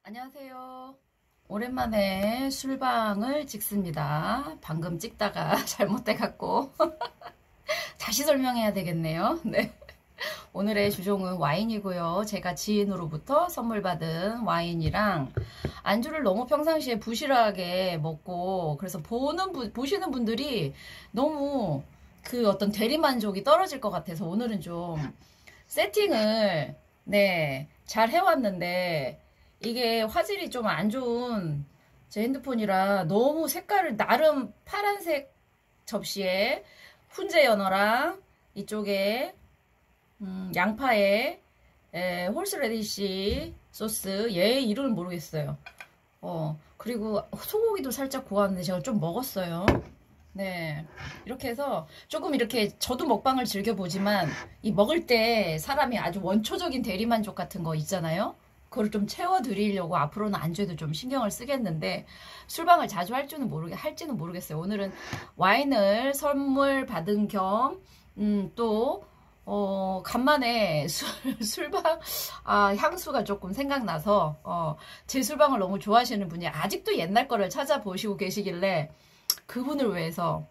안녕하세요. 오랜만에 술방을 찍습니다. 방금 찍다가 잘못돼갖고 다시 설명해야 되겠네요. 네. 오늘의 주종은 와인이고요. 제가 지인으로부터 선물 받은 와인이랑 안주를 너무 평상시에 부실하게 먹고 그래서 보시는 분들이 너무 그 어떤 대리만족이 떨어질 것 같아서 오늘은 좀 세팅을 잘 해왔는데 이게 화질이 좀 안 좋은 제 핸드폰이라 너무 색깔을 나름 파란색 접시에 훈제 연어랑 이쪽에 양파에 홀스레디시 소스 얘 이름을 모르겠어요. 그리고 소고기도 살짝 구웠는데 제가 좀 먹었어요. 네, 이렇게 해서 조금 이렇게 저도 먹방을 즐겨보지만 이 먹을 때 사람이 아주 원초적인 대리만족 같은 거 있잖아요. 그걸 좀 채워드리려고 앞으로는 안주에도 좀 신경을 쓰겠는데 술방을 자주 할지는 모르겠어요. 오늘은 와인을 선물 받은 겸 또 간만에 술방 향수가 조금 생각나서 제 술방을 너무 좋아하시는 분이 아직도 옛날 거를 찾아보시고 계시길래 그분을 위해서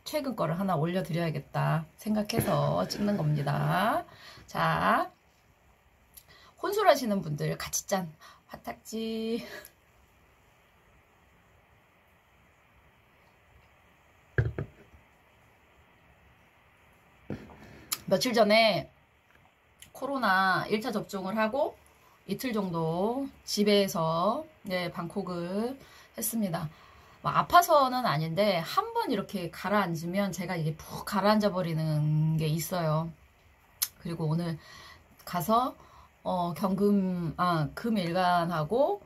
최근 거를 하나 올려드려야겠다 생각해서 찍는 겁니다. 자, 혼술하시는 분들 같이 짠 화딱지. 며칠 전에 코로나 1차 접종을 하고 이틀 정도 집에서 방콕을 했습니다. 아파서는 아닌데 한 번 이렇게 가라앉으면 제가 이게 푹 가라앉아 버리는 게 있어요. 그리고 오늘 가서 금일간하고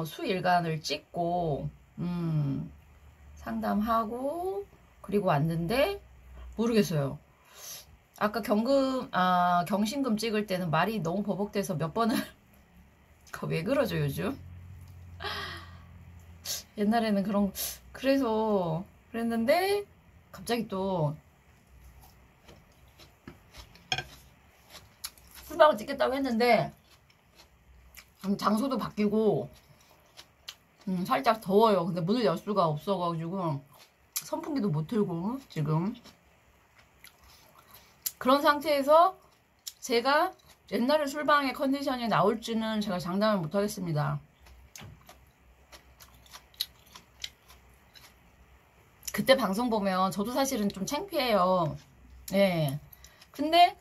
수일간을 찍고 상담하고 그리고 왔는데 모르겠어요. 아까 경신금 찍을 때는 말이 너무 버벅대서 몇 번을 왜 그러죠 요즘? 옛날에는 그래서 그랬는데 갑자기 또 술방을 찍겠다고 했는데 장소도 바뀌고 살짝 더워요. 근데 문을 열 수가 없어가지고 선풍기도 못 틀고 지금 그런 상태에서 제가 옛날에 술방의 컨디션이 나올지는 제가 장담을 못 하겠습니다. 그때 방송 보면 저도 사실은 좀 창피해요. 네. 근데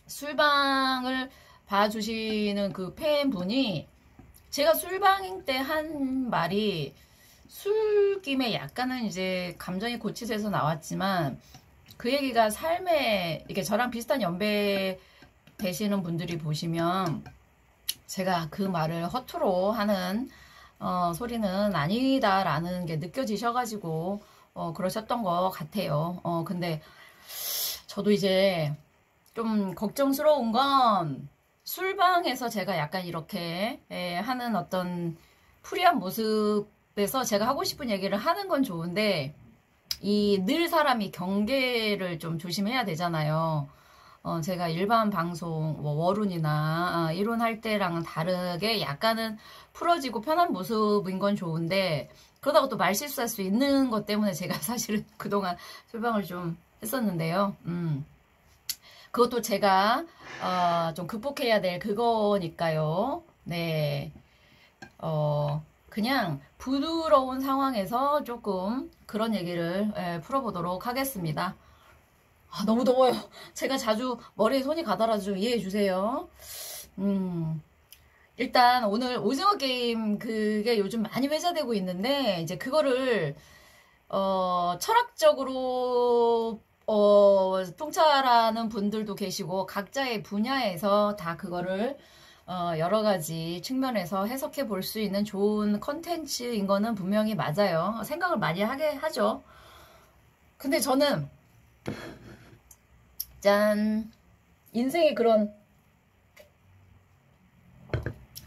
술방을 봐주시는 그 팬분이 제가 술방 때 한 말이 술김에 약간은 이제 감정이 고치돼서 나왔지만 그 얘기가 삶에 이렇게 저랑 비슷한 연배 되시는 분들이 보시면 제가 그 말을 허투루 하는 소리는 아니다라는 게 느껴지셔가지고 그러셨던 것 같아요. 근데 저도 이제 좀 걱정스러운 건 술방에서 제가 약간 이렇게 하는 어떤 프리한 모습에서 제가 하고 싶은 얘기를 하는 건 좋은데 늘 사람이 경계를 좀 조심해야 되잖아요. 제가 일반 방송 워룬이나 이론할 때랑은 다르게 약간은 풀어지고 편한 모습인 건 좋은데 그러다가 또 말실수할 수 있는 것 때문에 제가 사실은 그동안 술방을 좀 했었는데요. 그것도 제가 좀 극복해야 될 그거니까요. 네. 그냥 부드러운 상황에서 조금 그런 얘기를 풀어보도록 하겠습니다. 너무 더워요. 제가 자주 머리에 손이 가더라도 좀 이해해 주세요. 일단 오늘 오징어 게임 그게 요즘 많이 회자되고 있는데 이제 그거를 철학적으로 통찰하는 분들도 계시고 각자의 분야에서 다 그거를 여러 가지 측면에서 해석해 볼 수 있는 좋은 컨텐츠인 거는 분명히 맞아요. 생각을 많이 하게 하죠. 근데 저는 짠 인생의 그런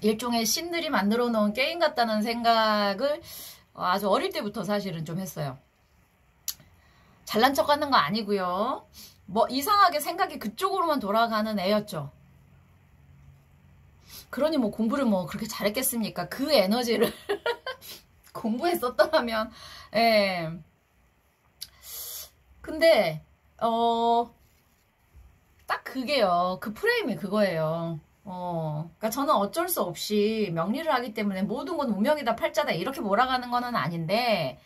일종의 신들이 만들어 놓은 게임 같다는 생각을 아주 어릴 때부터 사실은 좀 했어요. 잘난 척 하는 거 아니고요. 뭐 이상하게 생각이 그쪽으로만 돌아가는 애였죠. 그러니 뭐 공부를 뭐 그렇게 잘했겠습니까? 그 에너지를 공부에 썼더라면. 예. 근데 딱 그게요. 그 프레임이 그거예요. 그러니까 저는 어쩔 수 없이 명리를 하기 때문에 모든 건 운명이다, 팔자다 이렇게 몰아가는 거는 아닌데,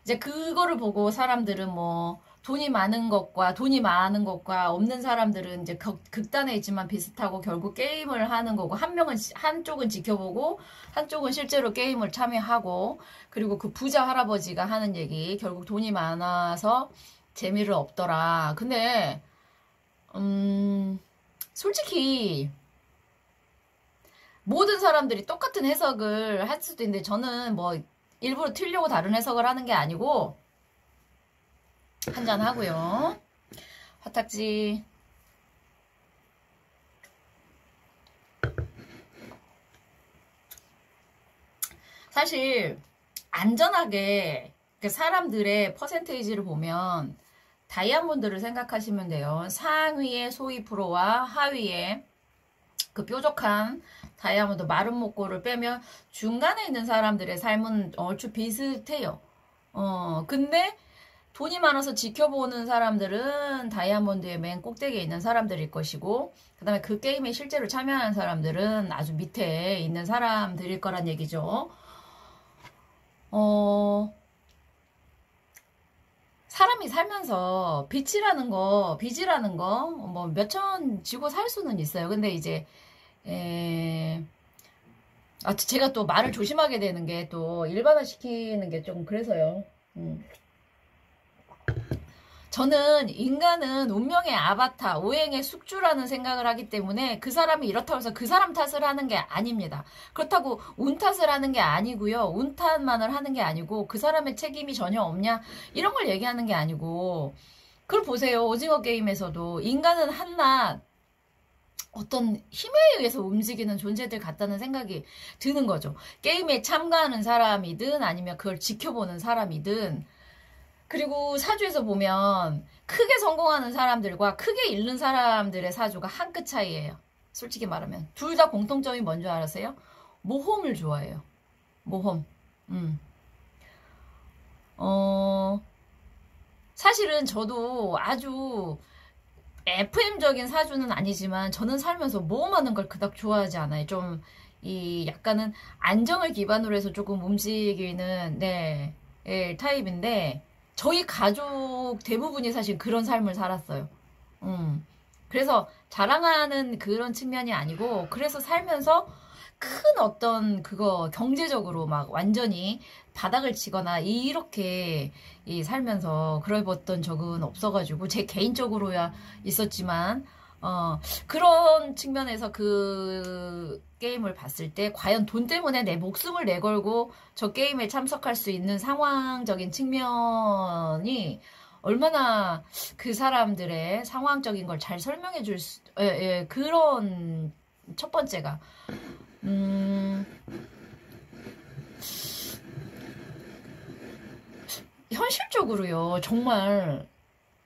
이제 그거를 보고 사람들은 뭐 돈이 많은 것과 없는 사람들은 이제 극단에 있지만 비슷하고 결국 게임을 하는 거고, 한쪽은 지켜보고 한쪽은 실제로 게임을 참여하고, 그리고 그 부자 할아버지가 하는 얘기, 결국 돈이 많아서 재미를 없더라. 근데 솔직히 모든 사람들이 똑같은 해석을 할 수도 있는데, 저는 뭐 일부러 틀려고 다른 해석을 하는 게 아니고, 한잔 하고요. 화탁지. 사실 안전하게 사람들의 퍼센테이지를 보면 다이아몬드를 생각하시면 돼요. 상위의 소위 프로와 하위의 그 뾰족한 다이아몬드 마른 목골을 빼면 중간에 있는 사람들의 삶은 얼추 비슷해요. 근데 돈이 많아서 지켜보는 사람들은 다이아몬드의 맨 꼭대기에 있는 사람들일 것이고, 그 다음에 그 게임에 실제로 참여하는 사람들은 아주 밑에 있는 사람들일 거란 얘기죠. 사람이 살면서 빚이라는 거, 뭐 몇천 지고 살 수는 있어요. 근데 이제, 제가 또 말을 조심하게 되는 게 또 일반화시키는 게 좀 그래서요. 저는 인간은 운명의 아바타, 오행의 숙주라는 생각을 하기 때문에 그 사람이 이렇다고 해서 그 사람 탓을 하는 게 아닙니다. 그렇다고 운 탓을 하는 게 아니고요. 운 탓만을 하는 게 아니고 그 사람의 책임이 전혀 없냐 이런 걸 얘기하는 게 아니고, 그걸 보세요. 오징어 게임에서도 인간은 한낱 어떤 힘에 의해서 움직이는 존재들 같다는 생각이 드는 거죠. 게임에 참가하는 사람이든 아니면 그걸 지켜보는 사람이든. 그리고 사주에서 보면 크게 성공하는 사람들과 크게 잃는 사람들의 사주가 한 끗 차이예요. 솔직히 말하면 둘 다 공통점이 뭔지 아세요? 모험을 좋아해요. 모험. 사실은 저도 아주 FM적인 사주는 아니지만 저는 살면서 모험하는 걸 그닥 좋아하지 않아요. 좀 약간은 안정을 기반으로 해서 조금 움직이는 타입인데, 저희 가족 대부분이 사실 그런 삶을 살았어요. 그래서 자랑하는 그런 측면이 아니고, 그래서 살면서 큰 어떤 경제적으로 막 완전히 바닥을 치거나 이렇게 살면서 그래봤던 적은 없어가지고, 제 개인적으로야 있었지만, 그런 측면에서 그 게임을 봤을 때 과연 돈 때문에 내 목숨을 내걸고 저 게임에 참석할 수 있는 상황적인 측면이 얼마나 그 사람들의 상황적인 걸 잘 설명해 줄 수, 그런 첫 번째가 현실적으로요. 정말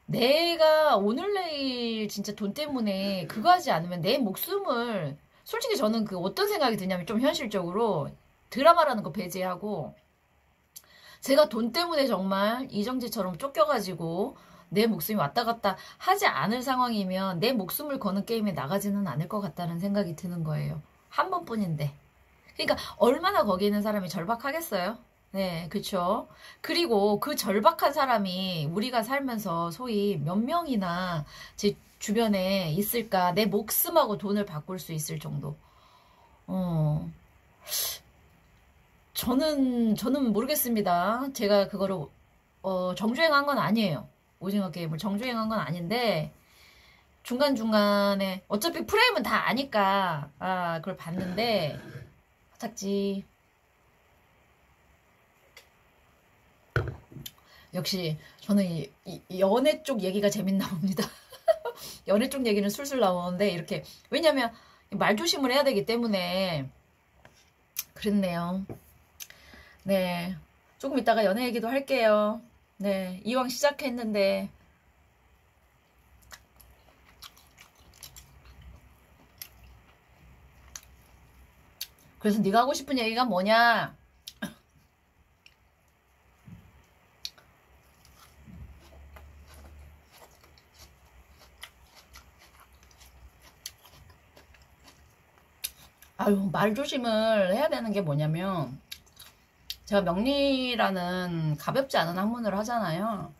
내가 오늘 내일 진짜 돈 때문에 그거 하지 않으면 내 목숨을, 솔직히 저는 어떤 생각이 드냐면, 좀 현실적으로 드라마라는 거 배제하고, 제가 돈 때문에 정말 이정재처럼 쫓겨가지고 내 목숨이 왔다 갔다 하지 않을 상황이면 내 목숨을 거는 게임에 나가지는 않을 것 같다는 생각이 드는 거예요. 한 번뿐인데. 그러니까 얼마나 거기 있는 사람이 절박하겠어요? 네, 그쵸. 그리고 그 절박한 사람이 우리가 살면서 소위 몇 명이나 제 주변에 있을까? 내 목숨하고 돈을 바꿀 수 있을 정도. 저는 모르겠습니다. 제가 그거를, 정주행한 건 아니에요. 오징어 게임을 정주행한 건 아닌데, 중간중간에, 어차피 프레임은 다 아니까, 그걸 봤는데, 화탁지. 역시 저는 이 연애 쪽 얘기가 재밌나 봅니다. 연애 쪽 얘기는 술술 나오는데, 이렇게, 왜냐면 말조심을 해야 되기 때문에 그랬네요. 네, 조금 이따가 연애 얘기도 할게요. 네, 이왕 시작했는데. 그래서 네가 하고 싶은 얘기가 뭐냐? 아유, 말 조심을 해야 되는 게 뭐냐면, 제가 명리라는 가볍지 않은 학문을 하잖아요.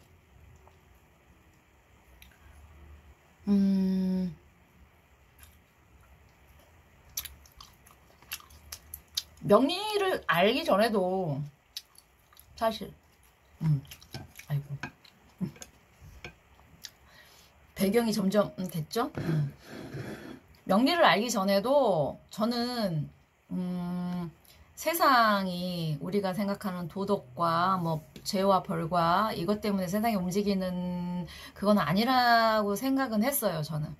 명리를 알기 전에도 사실 아이고 배경이 점점 됐죠? 명리를 알기 전에도 저는 세상이 우리가 생각하는 도덕과 뭐 죄와 벌과 이것 때문에 세상이 움직이는 그건 아니라고 생각은 했어요. 저는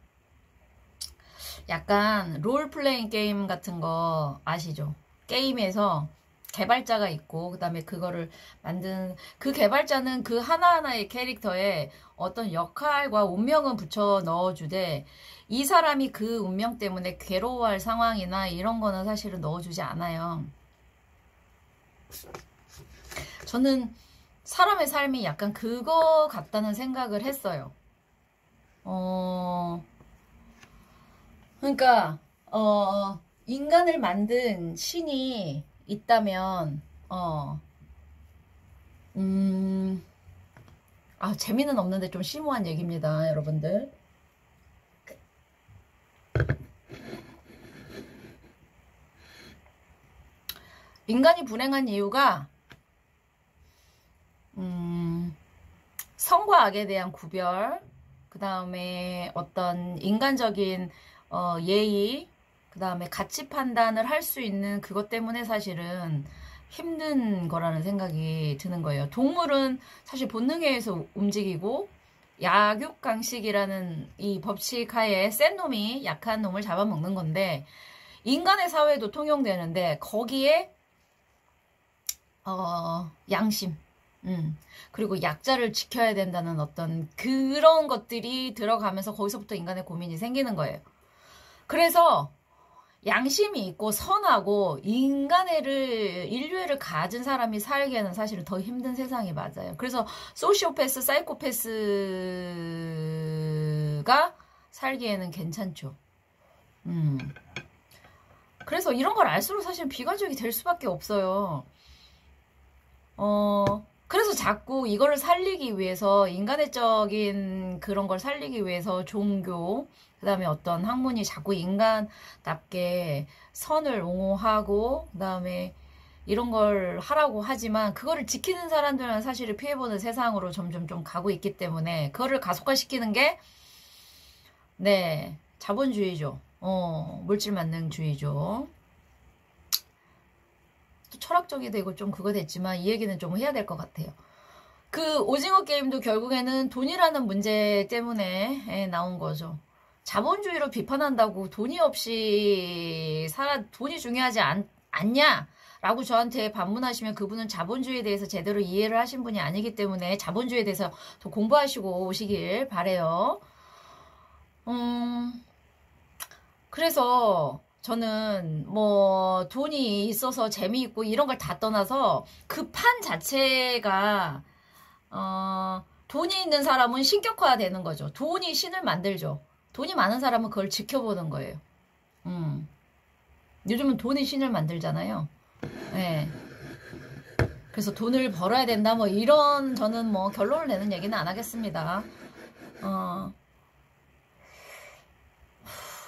약간 롤플레잉 게임 같은 거 아시죠? 게임에서 개발자가 있고 그 다음에 그거를 만든 그 개발자는 그 하나하나의 캐릭터에 어떤 역할과 운명은 붙여 넣어주되 이 사람이 그 운명 때문에 괴로워할 상황이나 이런 거는 사실은 넣어주지 않아요. 저는 사람의 삶이 약간 그거 같다는 생각을 했어요. 그러니까 인간을 만든 신이 있다면 재미는 없는데 좀 심오한 얘기입니다, 여러분들. 인간이 불행한 이유가 선과 악에 대한 구별, 그 다음에 어떤 인간적인 예의, 그 다음에 가치 판단을 할 수 있는 그것 때문에 사실은 힘든 거라는 생각이 드는 거예요. 동물은 사실 본능에 의해서 움직이고 약육강식이라는 이 법칙 하에 센 놈이 약한 놈을 잡아먹는 건데 인간의 사회도 통용되는데 거기에 양심 그리고 약자를 지켜야 된다는 어떤 그런 것들이 들어가면서 거기서부터 인간의 고민이 생기는 거예요. 그래서 양심이 있고 선하고 인류애를 가진 사람이 살기에는 사실은 더 힘든 세상이 맞아요. 그래서 소시오패스, 사이코패스가 살기에는 괜찮죠. 그래서 이런 걸 알수록 사실 비관적이 될 수밖에 없어요. 그래서 자꾸 이거를 살리기 위해서 인간의적인 그런 걸 살리기 위해서 종교 그 다음에 어떤 학문이 자꾸 인간답게 선을 옹호하고 그 다음에 이런 걸 하라고 하지만 그거를 지키는 사람들은 사실은 피해보는 세상으로 점점 좀 가고 있기 때문에 그거를 가속화시키는 게 네 자본주의죠. 물질만능주의죠. 철학적이 되고 좀 그거 됐지만 이 얘기는 좀 해야 될 것 같아요. 그 오징어 게임도 결국에는 돈이라는 문제 때문에 나온 거죠. 자본주의로 비판한다고 돈이 없이 돈이 중요하지 않냐? 라고 저한테 반문하시면 그분은 자본주의에 대해서 제대로 이해를 하신 분이 아니기 때문에 자본주의에 대해서 더 공부하시고 오시길 바래요. 그래서 저는 뭐 돈이 있어서 재미있고 이런 걸 다 떠나서 그 판 자체가 돈이 있는 사람은 신격화되는 거죠. 돈이 신을 만들죠. 돈이 많은 사람은 그걸 지켜보는 거예요. 요즘은 돈이 신을 만들잖아요. 네. 그래서 돈을 벌어야 된다 뭐 이런 저는 뭐 결론을 내는 얘기는 안 하겠습니다.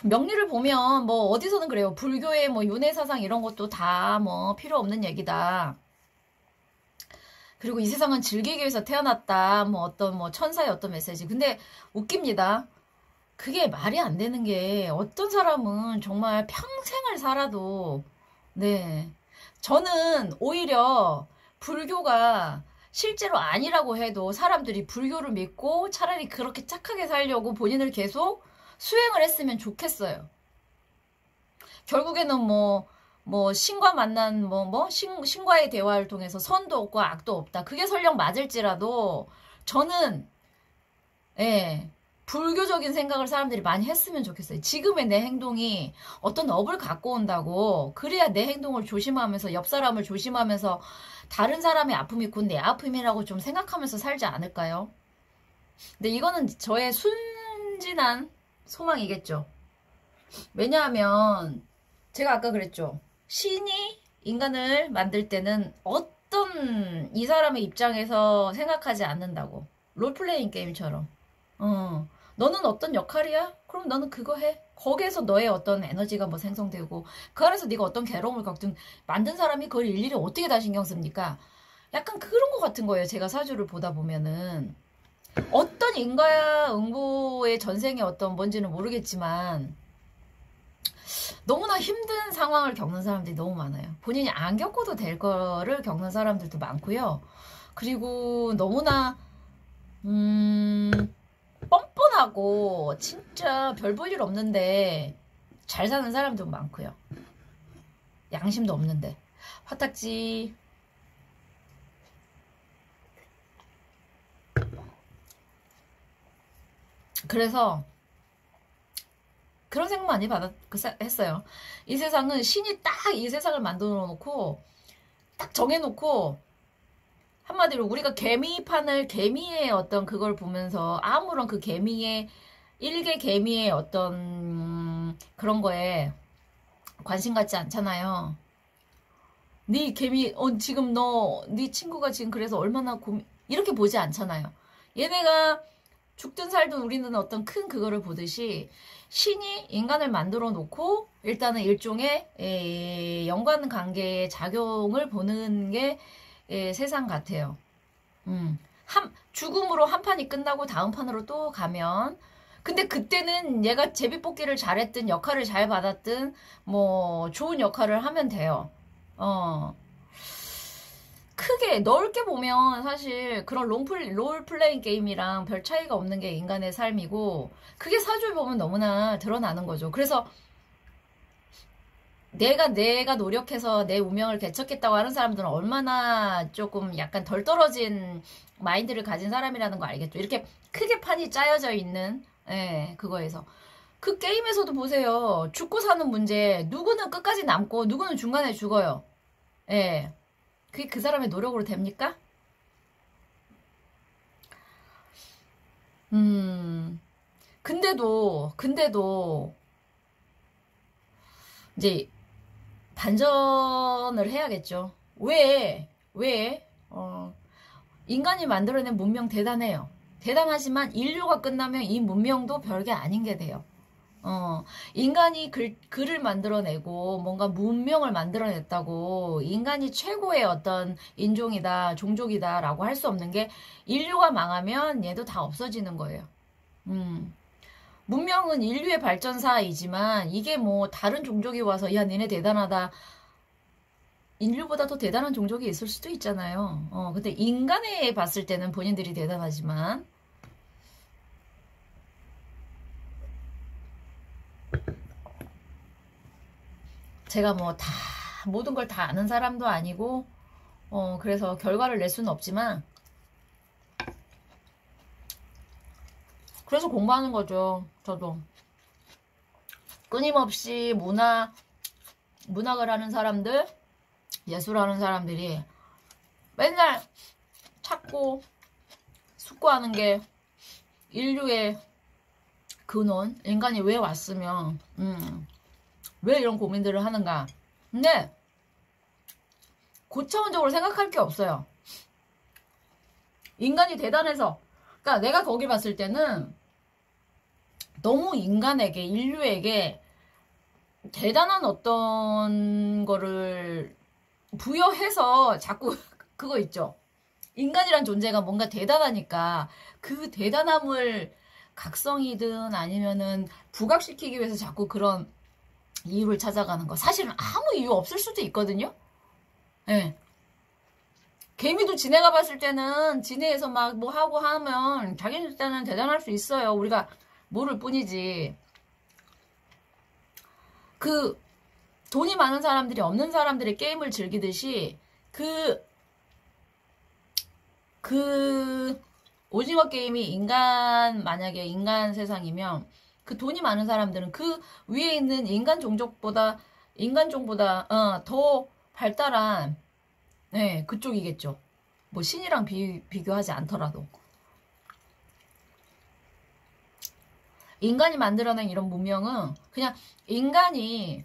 명리를 보면 뭐 어디서는 그래요. 불교의 뭐 윤회사상 이런 것도 다 뭐 필요 없는 얘기다. 그리고 이 세상은 즐기기 위해서 태어났다. 뭐 어떤 뭐 천사의 어떤 메시지. 근데 웃깁니다. 그게 말이 안 되는 게 어떤 사람은 정말 평생을 살아도 네. 저는 오히려 불교가 실제로 아니라고 해도 사람들이 불교를 믿고 차라리 그렇게 착하게 살려고 본인을 계속 수행을 했으면 좋겠어요. 결국에는 뭐 뭐 신과 만난 신과의 대화를 통해서 선도 없고 악도 없다. 그게 설령 맞을지라도 저는 예. 불교적인 생각을 사람들이 많이 했으면 좋겠어요. 지금의 내 행동이 어떤 업을 갖고 온다고 그래야 내 행동을 조심하면서 옆 사람을 조심하면서 다른 사람의 아픔이 곧 내 아픔이라고 좀 생각하면서 살지 않을까요? 근데 이거는 저의 순진한 소망이겠죠. 왜냐하면 제가 아까 그랬죠. 신이 인간을 만들 때는 어떤 이 사람의 입장에서 생각하지 않는다고. 롤플레잉 게임처럼. 너는 어떤 역할이야? 그럼 너는 그거 해. 거기에서 너의 어떤 에너지가 뭐 생성되고 그 안에서 네가 어떤 괴로움을 겪든 만든 사람이 그걸 일일이 어떻게 다 신경 씁니까? 약간 그런 것 같은 거예요. 제가 사주를 보다 보면은 어떤 인과응보의 전생의 어떤 뭔지는 모르겠지만 너무나 힘든 상황을 겪는 사람들이 너무 많아요. 본인이 안 겪어도 될 거를 겪는 사람들도 많고요. 그리고 너무나 뻔뻔하고 진짜 별 볼 일 없는데 잘 사는 사람도 많고요. 양심도 없는데. 화딱지. 그래서 그런 생각 많이 했어요. 이 세상은 신이 딱 이 세상을 만들어 놓고 딱 정해놓고 한마디로 우리가 개미판을 개미의 어떤 그걸 보면서 아무런 그 개미의 일개 개미의 어떤 그런 거에 관심 갖지 않잖아요. 네 개미 지금 네 친구가 지금 그래서 얼마나 이렇게 보지 않잖아요. 얘네가 죽든 살든 우리는 어떤 큰 그거를 보듯이 신이 인간을 만들어 놓고 일단은 일종의 연관관계의 작용을 보는 게 세상 같아요. 죽음으로 한 판이 끝나고 다음 판으로 또 가면 근데 그때는 얘가 제비뽑기를 잘했든 역할을 잘 받았든 뭐 좋은 역할을 하면 돼요. 크게 넓게 보면 사실 그런 롤플레잉 게임이랑 별 차이가 없는 게 인간의 삶이고 그게 사주를 보면 너무나 드러나는 거죠. 그래서 내가 노력해서 내 운명을 개척했다고 하는 사람들은 얼마나 조금 약간 덜 떨어진 마인드를 가진 사람이라는 거 알겠죠? 이렇게 크게 판이 짜여져 있는 그거에서 그 게임에서도 보세요. 죽고 사는 문제 누구는 끝까지 남고 누구는 중간에 죽어요. 그게 그 사람의 노력으로 됩니까? 근데도 이제 반전을 해야겠죠. 왜? 인간이 만들어낸 문명 대단해요. 대단하지만 인류가 끝나면 이 문명도 별게 아닌 게 돼요. 인간이 글을 만들어내고 뭔가 문명을 만들어냈다고 인간이 최고의 어떤 인종이다, 종족이다 라고 할 수 없는 게 인류가 망하면 얘도 다 없어지는 거예요. 문명은 인류의 발전사이지만 이게 뭐 다른 종족이 와서 야 니네 대단하다. 인류보다 더 대단한 종족이 있을 수도 있잖아요. 근데 인간에 봤을 때는 본인들이 대단하지만 제가 뭐 다 모든 걸 다 아는 사람도 아니고 그래서 결과를 낼 수는 없지만 그래서 공부하는 거죠. 저도 끊임없이 문학을 하는 사람들 예술하는 사람들이 맨날 찾고 숙고하는 게 인류의 근원 인간이 왜 왔으면 왜 이런 고민들을 하는가. 근데 고차원적으로 생각할 게 없어요. 인간이 대단해서 그러니까 내가 거기 봤을 때는 너무 인간에게 인류에게 대단한 어떤 거를 부여해서 자꾸 그거 있죠. 인간이란 존재가 뭔가 대단하니까 그 대단함을 각성이든 아니면은 부각시키기 위해서 자꾸 그런 이유를 찾아가는 거. 사실은 아무 이유 없을 수도 있거든요. 개미도 지네가 봤을 때는 지네에서 막 뭐 하고 하면 자기들 때는 대단할 수 있어요. 우리가 모를 뿐이지. 돈이 많은 사람들이 없는 사람들의 게임을 즐기듯이 그 오징어 게임이 만약에 인간 세상이면 그 돈이 많은 사람들은 그 위에 있는 인간종보다 더 발달한 네, 그쪽이겠죠. 뭐 신이랑 비교하지 않더라도. 인간이 만들어낸 이런 문명은 그냥 인간이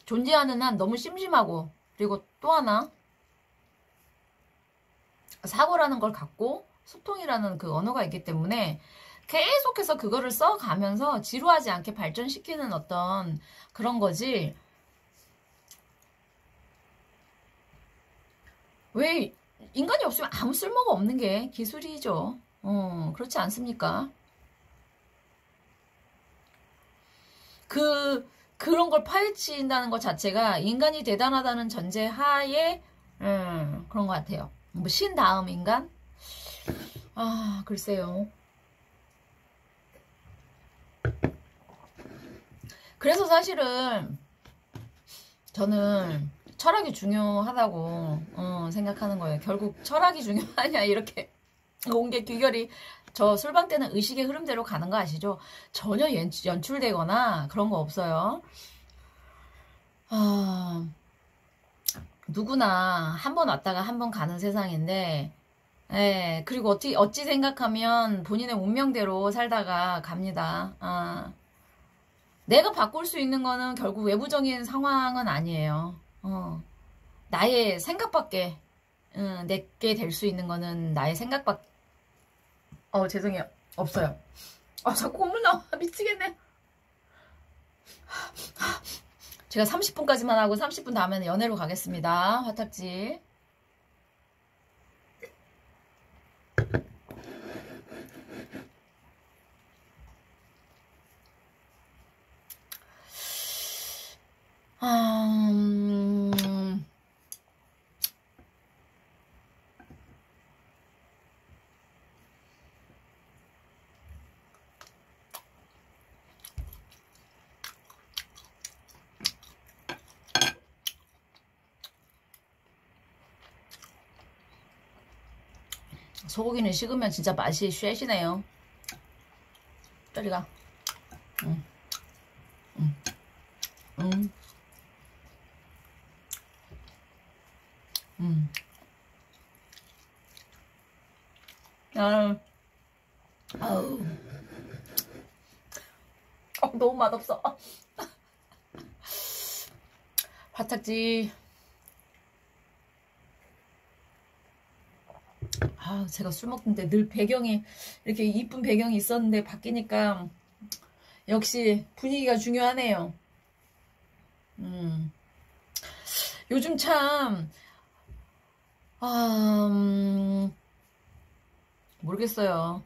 존재하는 한 너무 심심하고, 그리고 또 하나 사고라는 걸 갖고 소통이라는 그 언어가 있기 때문에 계속해서 그거를 써가면서 지루하지 않게 발전시키는 어떤 그런 거지. 왜 인간이 없으면 아무 쓸모가 없는 게 기술이죠. 그렇지 않습니까? 그런 걸 파헤친다는 것 자체가 인간이 대단하다는 전제 하에 그런 것 같아요. 뭐 신 다음 인간? 아, 글쎄요. 그래서 사실은 저는 철학이 중요하다고 생각하는 거예요. 결국 철학이 중요하냐 이렇게 온 게 귀결이 저 술방 때는 의식의 흐름대로 가는 거 아시죠? 전혀 연출되거나 그런 거 없어요. 누구나 한 번 왔다가 한 번 가는 세상인데, 예, 그리고 어찌 생각하면 본인의 운명대로 살다가 갑니다. 내가 바꿀 수 있는 거는 결국 외부적인 상황은 아니에요. 나의 생각밖에, 내게 될 수 있는 거는 나의 생각밖에, 죄송해요. 없어요. 자꾸 콧물 나와. 미치겠네. 제가 30분까지만 하고 30분 다음에는 연애로 가겠습니다. 화탁지. 소고기는 식으면 진짜 맛이 쉐시네요. 저리가. 아우. 너무 맛없어. 화탁지. 제가 술 먹는데 늘 배경이 이렇게 이쁜 배경이 있었는데 바뀌니까 역시 분위기가 중요하네요. 요즘 참 모르겠어요.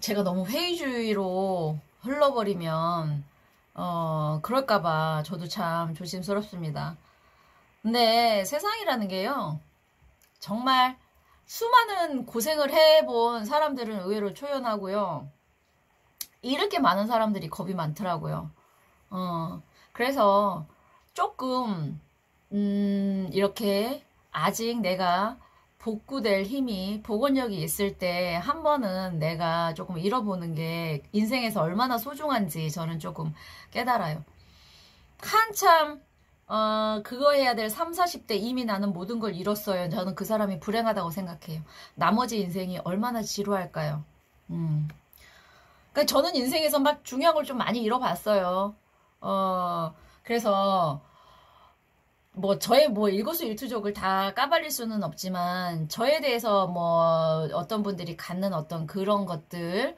제가 너무 회의주의로 흘러버리면 그럴까봐 저도 참 조심스럽습니다. 근데 세상이라는 게요, 정말 수많은 고생을 해본 사람들은 의외로 초연하고요, 이렇게 많은 사람들이 겁이 많더라고요. 그래서 조금 이렇게 아직 내가 복구될 힘이, 복원력이 있을 때 한 번은 내가 조금 잃어보는 게 인생에서 얼마나 소중한지 저는 조금 깨달아요. 한참 그거 해야 될 3, 40대 이미 나는 모든 걸 잃었어요. 저는 그 사람이 불행하다고 생각해요. 나머지 인생이 얼마나 지루할까요? 그러니까 저는 인생에서 막 중요한 걸 좀 많이 잃어봤어요. 그래서 뭐 저의 뭐 일거수일투족을 다 까발릴 수는 없지만, 저에 대해서 뭐 어떤 분들이 갖는 어떤 그런 것들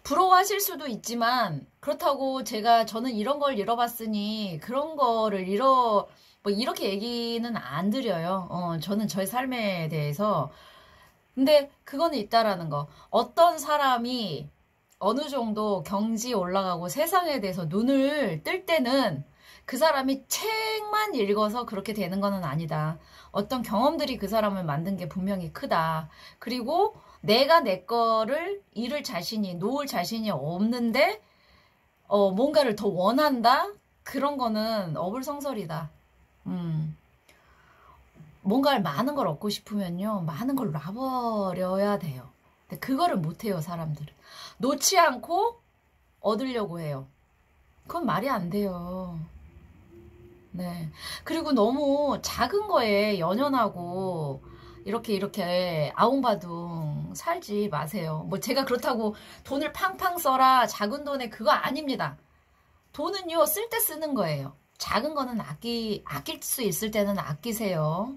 부러워하실 수도 있지만, 그렇다고 저는 이런 걸 잃어봤으니 그런 거를 뭐 이렇게 얘기는 안 드려요. 저는 저의 삶에 대해서. 근데 그거는 있다라는 거. 어떤 사람이 어느 정도 경지에 올라가고 세상에 대해서 눈을 뜰 때는 그 사람이 책만 읽어서 그렇게 되는 거는 아니다. 어떤 경험들이 그 사람을 만든 게 분명히 크다. 그리고 내가 내 거를 놓을 자신이 없는데 뭔가를 더 원한다? 그런 거는 어불성설이다. 음. 뭔가를 많은 걸 얻고 싶으면요, 많은 걸 놔버려야 돼요. 근데 그거를 못해요, 사람들은. 놓지 않고 얻으려고 해요. 그건 말이 안 돼요. 네. 그리고 너무 작은 거에 연연하고, 이렇게 아웅바둥 살지 마세요. 뭐 제가 그렇다고 돈을 팡팡 써라, 작은 돈에 그거 아닙니다. 돈은요, 쓸 때 쓰는 거예요. 작은 거는 아낄 수 있을 때는 아끼세요.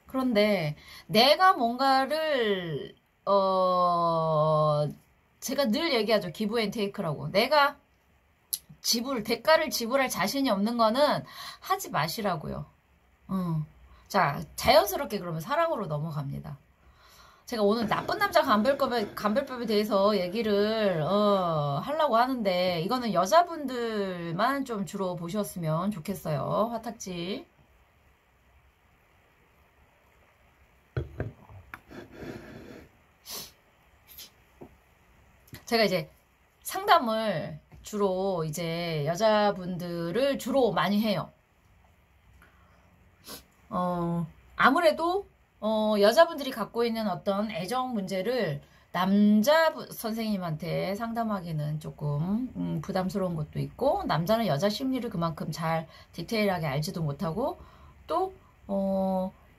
그런데 내가 뭔가를, 제가 늘 얘기하죠. 기브 앤 테이크라고. 내가 대가를 지불할 자신이 없는 거는 하지 마시라고요. 자, 자연스럽게 그러면 사랑으로 넘어갑니다. 제가 오늘 나쁜 남자 감별법에 대해서 얘기를 하려고 하는데 이거는 여자분들만 좀 주로 보셨으면 좋겠어요. 화탁지. 제가 이제 상담을 주로 이제 여자분들을 주로 많이 해요. 아무래도 여자분들이 갖고 있는 어떤 애정 문제를 남자 선생님한테 상담하기는 조금 부담스러운 것도 있고, 남자는 여자 심리를 그만큼 잘 디테일하게 알지도 못하고, 또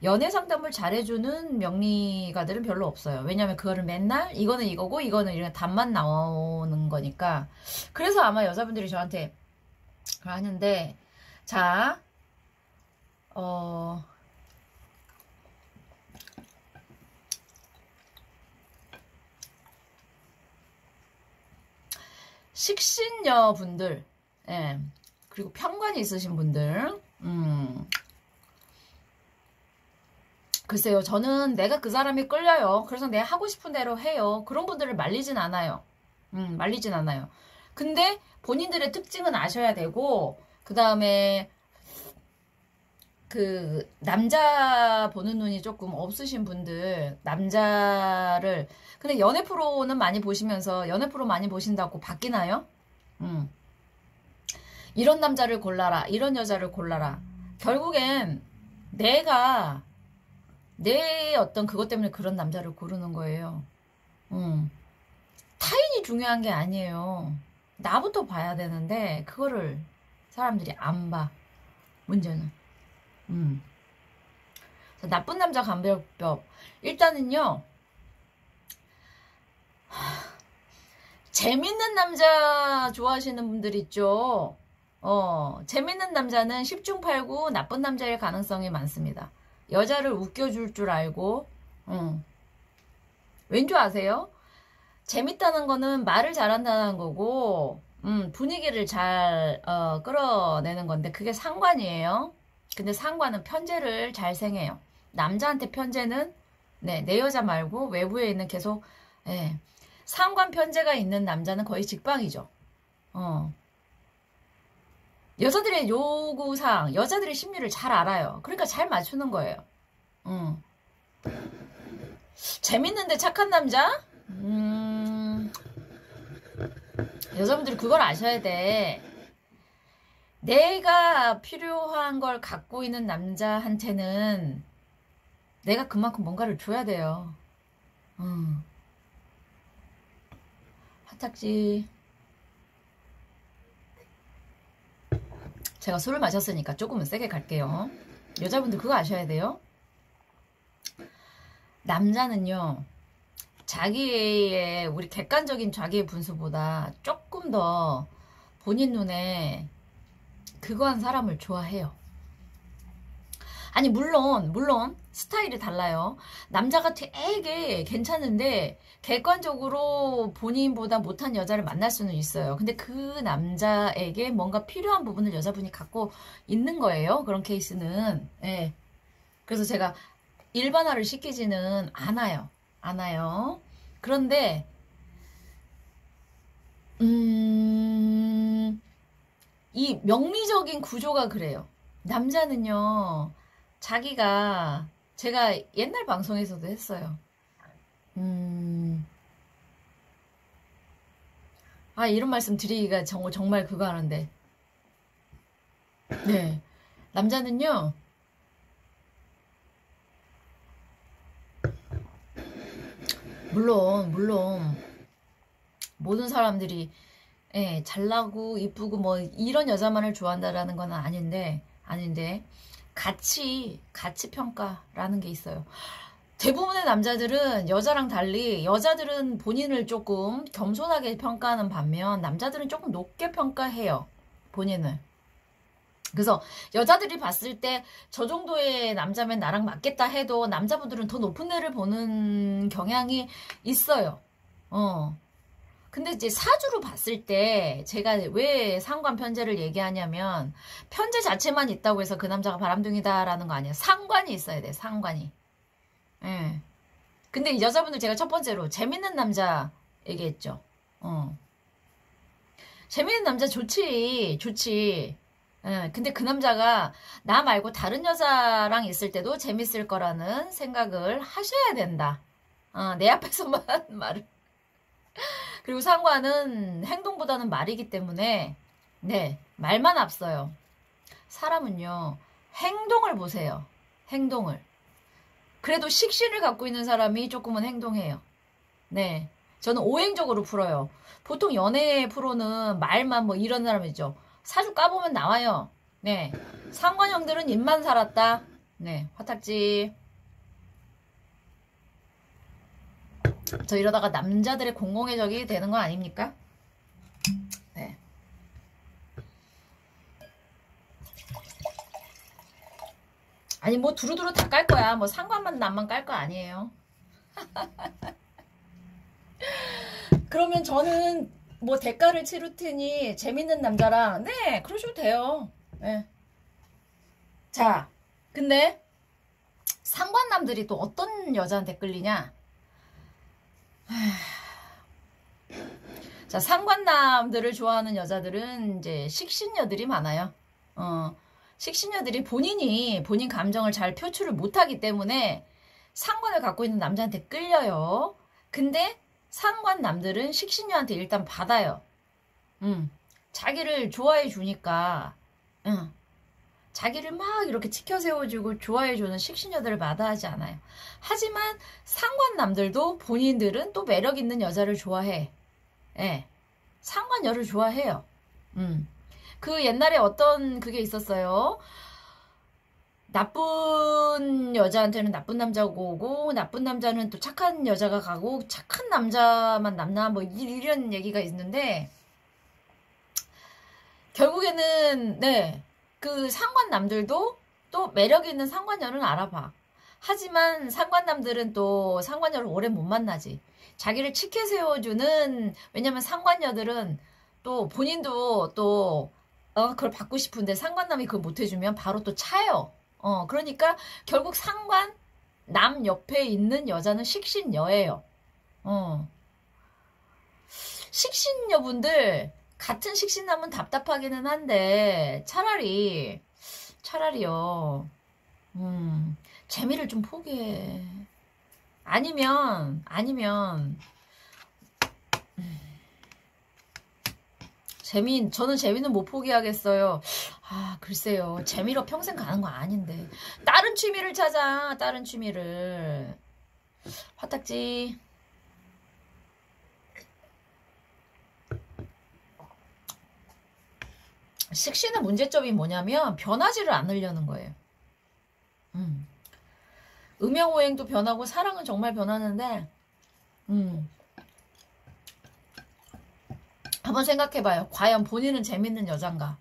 연애 상담을 잘해주는 명리가들은 별로 없어요. 왜냐하면 그거를 맨날 이거는 이거고 이거는 이런 답만 나오는 거니까. 그래서 아마 여자분들이 저한테 하는데, 자, 식신녀 분들, 예, 그리고 편관이 있으신 분들, 글쎄요, 저는 내가 그 사람이 끌려요. 그래서 내가 하고 싶은 대로 해요. 그런 분들을 말리진 않아요. 말리진 않아요. 근데 본인들의 특징은 아셔야 되고, 그 다음에 그 남자 보는 눈이 조금 없으신 분들, 남자를, 근데 연애 프로는 많이 보시면서 연애 프로 많이 보신다고 바뀌나요? 이런 남자를 골라라, 이런 여자를 골라라. 결국엔 내가 내 어떤 그것 때문에 그런 남자를 고르는 거예요. 타인이 중요한 게 아니에요. 나부터 봐야 되는데 그거를 사람들이 안 봐. 문제는. 나쁜 남자 감별법. 일단은요, 재밌는 남자 좋아하시는 분들 있죠. 재밌는 남자는 10중 8구 나쁜 남자일 가능성이 많습니다. 여자를 웃겨줄 줄 알고, 왠 줄 아세요? 재밌다는 거는 말을 잘한다는 거고, 분위기를 잘 끌어내는 건데 그게 상관이에요. 근데 상관은 편제를 잘 생해요. 남자한테 편제는, 네, 내 여자 말고 외부에 있는 계속, 예, 상관 편제가 있는 남자는 거의 직방이죠. 여자들의 요구사항, 여자들의 심리를 잘 알아요. 그러니까 잘 맞추는 거예요. 재밌는데 착한 남자? 여자분들이 그걸 아셔야 돼. 내가 필요한 걸 갖고 있는 남자한테는 내가 그만큼 뭔가를 줘야 돼요. 화탁지. 제가 술을 마셨으니까 조금은 세게 갈게요. 여자분들 그거 아셔야 돼요. 남자는요, 자기의, 우리 객관적인 자기의 분수보다 조금 더 본인 눈에 그거 한 사람을 좋아해요. 아니, 물론 스타일이 달라요. 남자가 되게 괜찮은데 객관적으로 본인보다 못한 여자를 만날 수는 있어요. 근데 그 남자에게 뭔가 필요한 부분을 여자분이 갖고 있는 거예요. 그런 케이스는. 예. 그래서 제가 일반화를 시키지는 않아요. 그런데 이 명리적인 구조가 그래요. 남자는요, 자기가, 제가 옛날 방송에서도 했어요. 아, 이런 말씀 드리기가 정말 그거 하는데. 네. 남자는요, 물론, 모든 사람들이, 예, 잘나고, 이쁘고, 뭐, 이런 여자만을 좋아한다라는 건 아닌데, 가치 평가라는 게 있어요. 대부분의 남자들은 여자랑 달리 여자들은 본인을 조금 겸손하게 평가하는 반면 남자들은 조금 높게 평가해요. 본인을. 그래서 여자들이 봤을 때 저 정도의 남자면 나랑 맞겠다 해도 남자분들은 더 높은 애를 보는 경향이 있어요. 근데 이제 사주로 봤을 때 제가 왜 상관 편제를 얘기하냐면 편제 자체만 있다고 해서 그 남자가 바람둥이다라는 거 아니에요. 상관이 있어야 돼. 상관이. 예. 근데 이 여자분들 제가 첫 번째로 재밌는 남자 얘기했죠. 재밌는 남자 좋지. 예. 근데 그 남자가 나 말고 다른 여자랑 있을 때도 재밌을 거라는 생각을 하셔야 된다. 내 앞에서만 말을. 그리고 상관은 행동보다는 말이기 때문에 네, 말만 앞서요. 사람은요, 행동을 보세요. 행동을. 그래도 식신을 갖고 있는 사람이 조금은 행동해요. 네. 저는 오행적으로 풀어요. 보통 연애 프로는 말만 뭐 이런 사람이죠. 사주 까보면 나와요. 네. 상관형들은 입만 살았다. 네. 화탁지. 저 이러다가 남자들의 공공의 적이 되는 거 아닙니까? 네. 아니 뭐 두루두루 다 깔 거야. 뭐 상관만 남만 깔 거 아니에요. 그러면 저는 뭐 대가를 치를 테니 재밌는 남자랑 네 그러셔도 돼요. 네. 자 근데 상관남들이 또 어떤 여자한테 끌리냐. 자 상관남들을 좋아하는 여자들은 이제 식신녀들이 많아요. 식신녀들이 본인 감정을 잘 표출을 못하기 때문에 상관을 갖고 있는 남자한테 끌려요. 근데 상관남들은 식신녀한테 일단 받아요. 자기를 좋아해 주니까 자기를 막 이렇게 치켜 세워주고 좋아해 주는 식신녀들을 마다하지 않아요. 하지만 상관남들도 본인들은 또 매력 있는 여자를 좋아해. 예. 상관녀를 좋아해요. 그 옛날에 어떤 그게 있었어요. 나쁜 여자한테는 나쁜 남자가 오고 나쁜 남자는 또 착한 여자가 가고 착한 남자만 남나 뭐 이런 얘기가 있는데 결국에는 네, 그 상관남들도 또 매력 있는 상관녀는 알아봐. 하지만 상관남들은 또 상관녀를 오래 못 만나지. 자기를 치켜 세워주는 왜냐면 상관녀들은 또 본인도 또 그걸 받고 싶은데 상관남이 그걸 못 해주면 바로 또 차요. 그러니까 결국 상관남 옆에 있는 여자는 식신여예요. 식신여분들 같은 식신남은 답답하기는 한데 차라리요. 재미를 좀 포기해. 아니면 저는 재미는 못 포기하겠어요. 글쎄요. 재미로 평생 가는 거 아닌데. 다른 취미를 찾아. 다른 취미를. 화딱지. 식신의 문제점이 뭐냐면 변하지를 않으려는 거예요. 음양오행도 변하고 사랑은 정말 변하는데 한번 생각해봐요. 과연 본인은 재밌는 여잔가?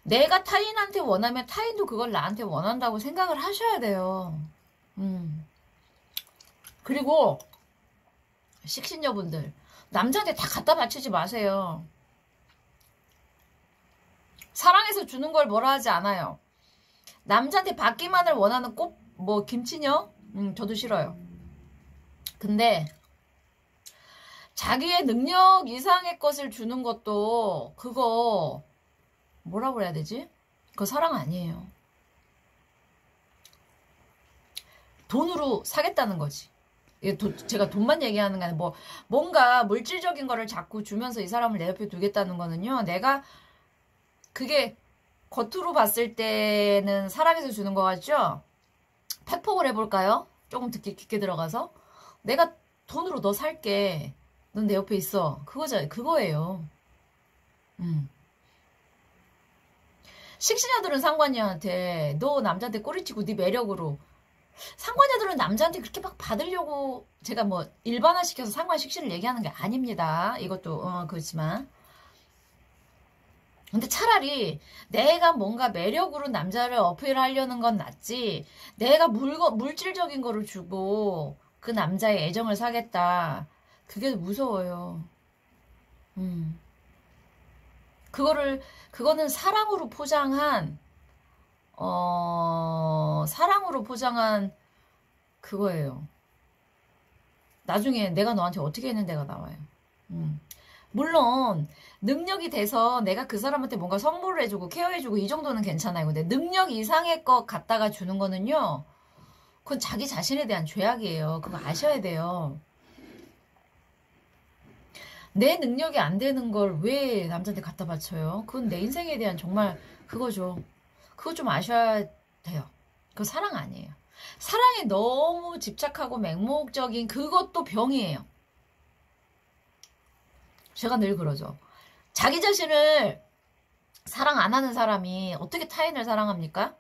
내가 타인한테 원하면 타인도 그걸 나한테 원한다고 생각을 하셔야 돼요. 그리고 식신여분들 남자한테 다 갖다 바치지 마세요. 사랑해서 주는 걸 뭐라 하지 않아요. 남자한테 받기만을 원하는 꼭 뭐 김치녀? 저도 싫어요. 근데 자기의 능력 이상의 것을 주는 것도 그거 뭐라고 그래야 되지? 그거 사랑 아니에요. 돈으로 사겠다는 거지. 제가 돈만 얘기하는 게 아니라 뭐 뭔가 물질적인 거를 자꾸 주면서 이 사람을 내 옆에 두겠다는 거는요. 내가 그게 겉으로 봤을 때는 사랑해서 주는 거 같죠? 팩폭을 해볼까요? 조금 듣기 깊게 들어가서 내가 돈으로 너 살게. 넌 내 옆에 있어. 그거예요. 식신여들은 상관녀한테 너 남자한테 꼬리치고 네 매력으로 상관녀들은 남자한테 그렇게 막 받으려고 제가 뭐 일반화시켜서 상관 식신을 얘기하는 게 아닙니다. 이것도 그렇지만 근데 차라리 내가 뭔가 매력으로 남자를 어필하려는 건 낫지 내가 물질적인 거를 주고 그 남자의 애정을 사겠다. 그게 무서워요. 그거는 사랑으로 포장한 그거예요. 나중에 내가 너한테 어떻게 했는데가 나와요. 물론 능력이 돼서 내가 그 사람한테 뭔가 선물을 해주고 케어해주고 이 정도는 괜찮아요. 근데 능력 이상의 것 갖다가 주는 거는요. 그건 자기 자신에 대한 죄악이에요. 그거 아셔야 돼요. 내 능력이 안 되는 걸 왜 남자한테 갖다 바쳐요? 그건 내 인생에 대한 정말 그거죠. 그거 좀 아셔야 돼요. 그거 사랑 아니에요. 사랑에 너무 집착하고 맹목적인 그것도 병이에요. 제가 늘 그러죠. 자기 자신을 사랑 안 하는 사람이 어떻게 타인을 사랑합니까?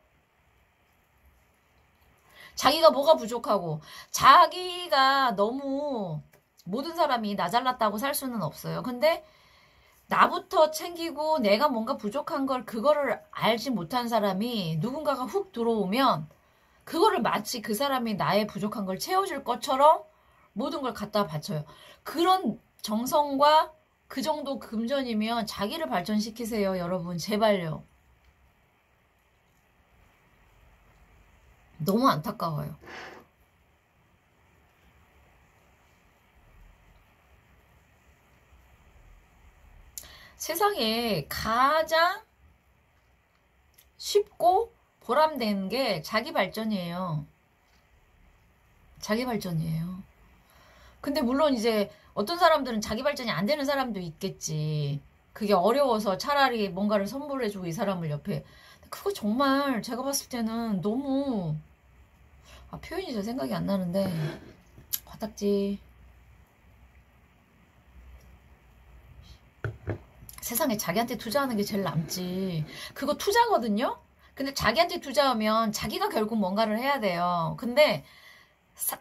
자기가 뭐가 부족하고 자기가 너무 모든 사람이 나 잘났다고 살 수는 없어요. 근데 나부터 챙기고 내가 뭔가 부족한 걸 그거를 알지 못한 사람이 누군가가 훅 들어오면 그거를 마치 그 사람이 나의 부족한 걸 채워줄 것처럼 모든 걸 갖다 바쳐요. 그런 정성과 그 정도 금전이면 자기를 발전시키세요. 여러분 제발요. 너무 안타까워요. 세상에 가장 쉽고 보람된 게 자기 발전이에요. 자기 발전이에요. 근데 물론 이제 어떤 사람들은 자기 발전이 안 되는 사람도 있겠지. 그게 어려워서 차라리 뭔가를 선물해주고 이 사람을 옆에. 그거 정말 제가 봤을 때는 너무 표현이 잘 생각이 안 나는데 화딱지. 세상에 자기한테 투자하는 게 제일 남지. 그거 투자거든요? 근데 자기한테 투자하면 자기가 결국 뭔가를 해야 돼요. 근데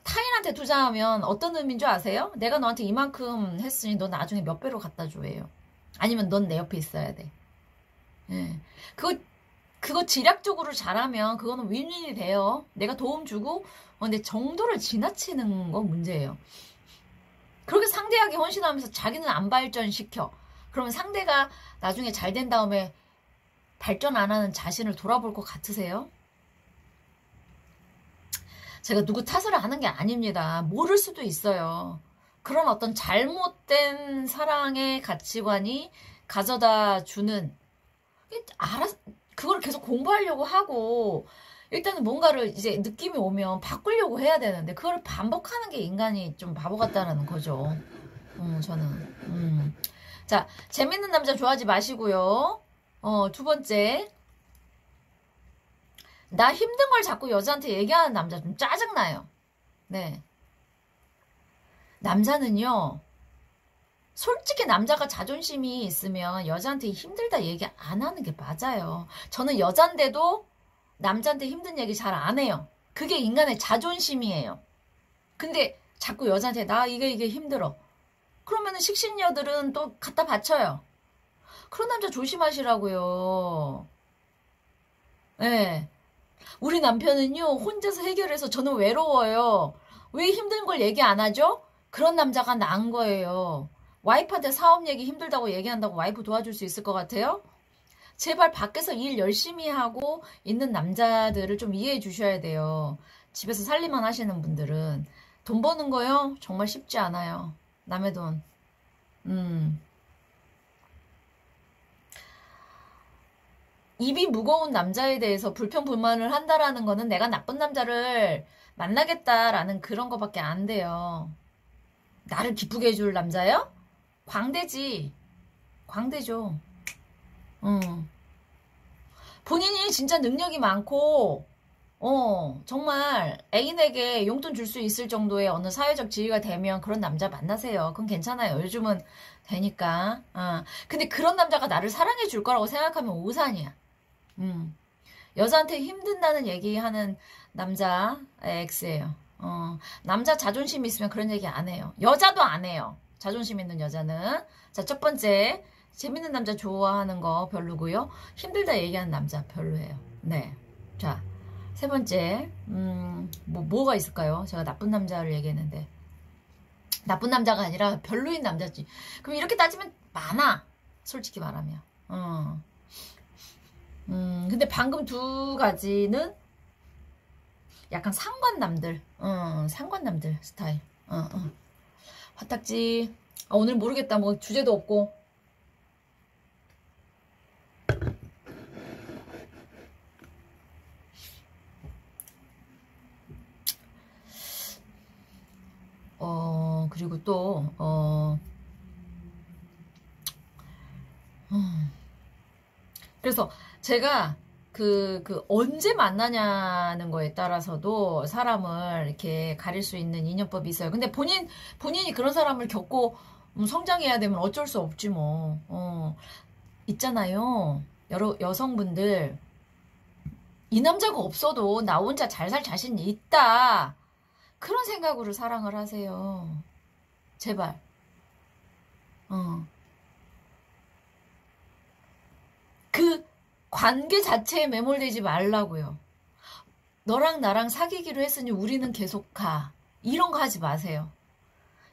타인한테 투자하면 어떤 의미인 줄 아세요? 내가 너한테 이만큼 했으니 너 나중에 몇 배로 갖다 줘예요. 아니면 넌 내 옆에 있어야 돼. 예. 그거 지략적으로 잘하면 그거는 윈윈이 돼요. 내가 도움 주고 근데 정도를 지나치는 건 문제예요. 그렇게 상대에게 헌신하면서 자기는 안 발전시켜. 그러면 상대가 나중에 잘 된 다음에 발전 안 하는 자신을 돌아볼 것 같으세요? 제가 누구 탓을 하는 게 아닙니다. 모를 수도 있어요. 그런 어떤 잘못된 사랑의 가치관이 가져다 주는 그걸 계속 공부하려고 하고 일단은 뭔가를 이제 느낌이 오면 바꾸려고 해야 되는데 그걸 반복하는 게 인간이 좀 바보 같다는 거죠. 저는 자, 재밌는 남자 좋아하지 마시고요. 두 번째. 나 힘든 걸 자꾸 여자한테 얘기하는 남자 좀 짜증나요. 네. 남자는요. 솔직히 남자가 자존심이 있으면 여자한테 힘들다 얘기 안 하는 게 맞아요. 저는 여잔데도 남자한테 힘든 얘기 잘 안 해요. 그게 인간의 자존심이에요. 근데 자꾸 여자한테 나 이게 힘들어. 그러면은 식신녀들은 또 갖다 바쳐요. 그런 남자 조심하시라고요. 네. 우리 남편은요 혼자서 해결해서 저는 외로워요. 왜 힘든 걸 얘기 안 하죠? 그런 남자가 나은 거예요. 와이프한테 사업 얘기 힘들다고 얘기한다고 와이프 도와줄 수 있을 것 같아요? 제발 밖에서 일 열심히 하고 있는 남자들을 좀 이해해 주셔야 돼요. 집에서 살림만 하시는 분들은 돈 버는 거요? 정말 쉽지 않아요. 남의 돈. 입이 무거운 남자에 대해서 불평불만을 한다라는 거는 내가 나쁜 남자를 만나겠다라는 그런 거밖에 안 돼요. 나를 기쁘게 해줄 남자요? 광대지. 광대죠. 본인이 진짜 능력이 많고 정말 애인에게 용돈 줄 수 있을 정도의 어느 사회적 지위가 되면 그런 남자 만나세요. 그건 괜찮아요. 요즘은 되니까. 근데 그런 남자가 나를 사랑해 줄 거라고 생각하면 오산이야. 여자한테 힘든다는 얘기하는 남자 X예요. 남자 자존심 있으면 그런 얘기 안 해요. 여자도 안 해요. 자존심 있는 여자는. 자, 첫 번째. 재밌는 남자 좋아하는 거 별로고요. 힘들다 얘기하는 남자 별로예요. 네. 자, 세 번째. 뭐가 있을까요? 제가 나쁜 남자를 얘기했는데. 나쁜 남자가 아니라 별로인 남자지. 그럼 이렇게 따지면 많아. 솔직히 말하면. 근데 방금 두 가지는 약간 상관남들. 상관남들 스타일. 화딱지. 오늘 모르겠다. 뭐 주제도 없고. 그리고 또, 그래서 제가 언제 만나냐는 거에 따라서도 사람을 이렇게 가릴 수 있는 인연법이 있어요. 근데 본인이 그런 사람을 겪고 성장해야 되면 어쩔 수 없지 뭐. 있잖아요. 여성분들. 이 남자가 없어도 나 혼자 잘 살 자신이 있다. 그런 생각으로 사랑을 하세요. 제발. 그 관계 자체에 매몰되지 말라고요. 너랑 나랑 사귀기로 했으니 우리는 계속 가. 이런 거 하지 마세요.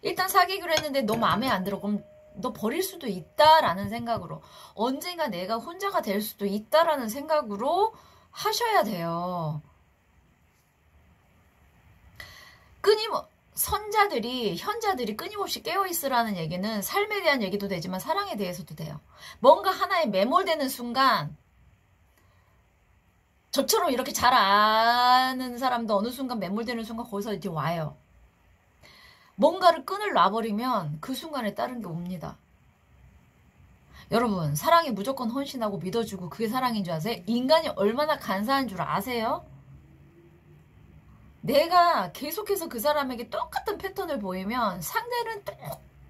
일단 사귀기로 했는데 너 마음에 안 들어. 그럼 너 버릴 수도 있다라는 생각으로. 언젠가 내가 혼자가 될 수도 있다라는 생각으로 하셔야 돼요. 현자들이 끊임없이 깨어있으라는 얘기는 삶에 대한 얘기도 되지만 사랑에 대해서도 돼요. 뭔가 하나에 매몰되는 순간, 저처럼 이렇게 잘 아는 사람도 어느 순간 매몰되는 순간 거기서 이제 와요. 뭔가를 끈을 놔버리면 그 순간에 다른 게 옵니다. 여러분, 사랑이 무조건 헌신하고 믿어주고 그게 사랑인 줄 아세요? 인간이 얼마나 간사한 줄 아세요? 내가 계속해서 그 사람에게 똑같은 패턴을 보이면 상대는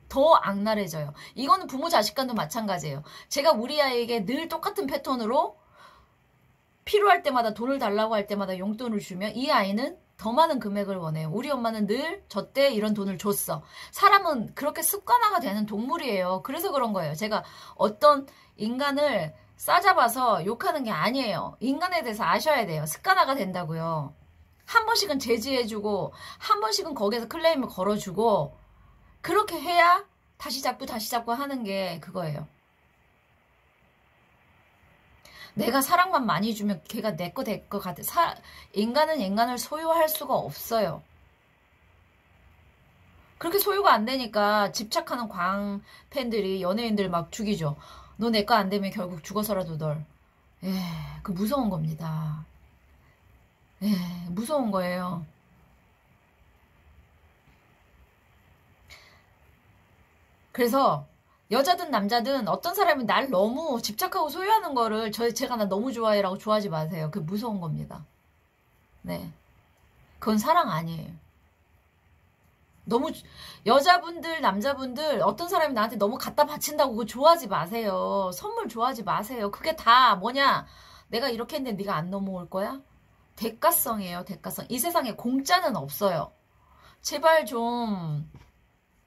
더 악랄해져요. 이거는 부모 자식 간도 마찬가지예요. 제가 우리 아이에게 늘 똑같은 패턴으로 필요할 때마다 돈을 달라고 할 때마다 용돈을 주면 이 아이는 더 많은 금액을 원해요. 우리 엄마는 늘 저 때 이런 돈을 줬어. 사람은 그렇게 습관화가 되는 동물이에요. 그래서 그런 거예요. 제가 어떤 인간을 싸잡아서 욕하는 게 아니에요. 인간에 대해서 아셔야 돼요. 습관화가 된다고요. 한 번씩은 제지해주고 한 번씩은 거기에서 클레임을 걸어주고 그렇게 해야 다시 잡고 하는 게 그거예요. 내가 사랑만 많이 주면 걔가 내 거 될 것 같아. 인간은 인간을 소유할 수가 없어요. 그렇게 소유가 안 되니까 집착하는 광팬들이 연예인들 막 죽이죠. 너 내 거 안 되면 결국 죽어서라도 널. 그 무서운 겁니다. 무서운 거예요. 그래서 여자든 남자든 어떤 사람이 날 너무 집착하고 소유하는 거를 제가 나 너무 좋아해라고 좋아하지 마세요. 그게 무서운 겁니다. 네. 그건 사랑 아니에요. 너무 여자분들 남자분들 어떤 사람이 나한테 너무 갖다 바친다고 그거 좋아하지 마세요. 선물 좋아하지 마세요. 그게 다 뭐냐. 내가 이렇게 했는데 네가 안 넘어올 거야? 대가성이에요. 대가성. 이 세상에 공짜는 없어요. 제발 좀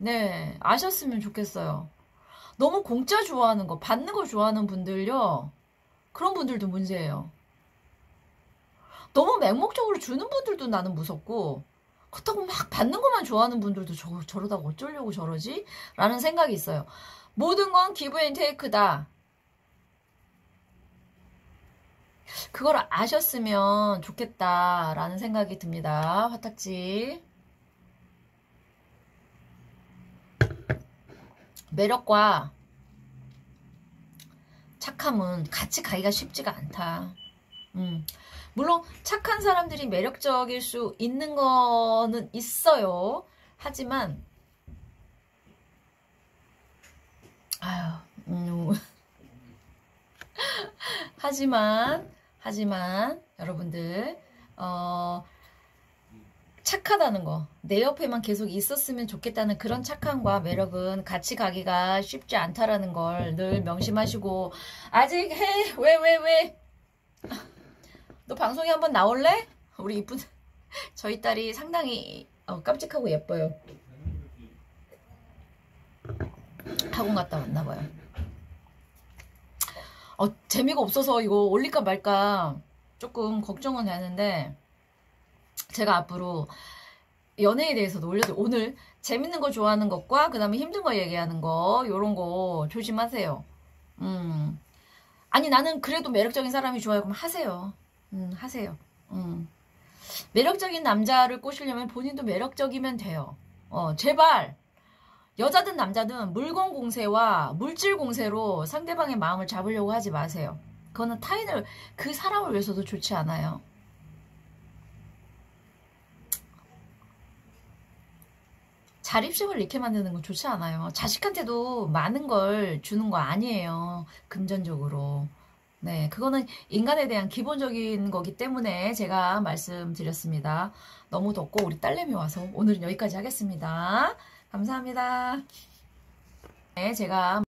네 아셨으면 좋겠어요. 너무 공짜 좋아하는 거 받는 거 좋아하는 분들요. 그런 분들도 문제예요. 너무 맹목적으로 주는 분들도 나는 무섭고 그렇다고 막 받는 것만 좋아하는 분들도 저러다가 어쩌려고 저러지? 라는 생각이 있어요. 모든 건 기브 앤 테이크다. 그걸 아셨으면 좋겠다라는 생각이 듭니다. 화딱지. 매력과 착함은 같이 가기가 쉽지가 않다. 물론 착한 사람들이 매력적일 수 있는 거는 있어요. 하지만 아유, 하지만 여러분들 착하다는 거, 내 옆에만 계속 있었으면 좋겠다는 그런 착함과 매력은 같이 가기가 쉽지 않다라는 걸 늘 명심하시고. 아직 해. 왜? 너 방송에 한번 나올래? 우리 이쁜 저희 딸이 상당히 깜찍하고 예뻐요. 학원 갔다 왔나 봐요. 재미가 없어서 이거 올릴까 말까 조금 걱정은 되는데, 제가 앞으로 연애에 대해서도 올려도, 오늘 재밌는 거 좋아하는 것과 그 다음에 힘든 거 얘기하는 거, 요런 거 조심하세요. 아니 나는 그래도 매력적인 사람이 좋아요. 그럼 하세요. 하세요. 매력적인 남자를 꼬시려면 본인도 매력적이면 돼요. 제발 여자든 남자든 물건 공세와 물질 공세로 상대방의 마음을 잡으려고 하지 마세요. 그거는 타인을, 그 사람을 위해서도 좋지 않아요. 자립심을 잃게 만드는 건 좋지 않아요. 자식한테도 많은 걸 주는 거 아니에요. 금전적으로. 네, 그거는 인간에 대한 기본적인 거기 때문에 제가 말씀드렸습니다. 너무 덥고 우리 딸내미 와서 오늘은 여기까지 하겠습니다. 감사합니다. 네, 제가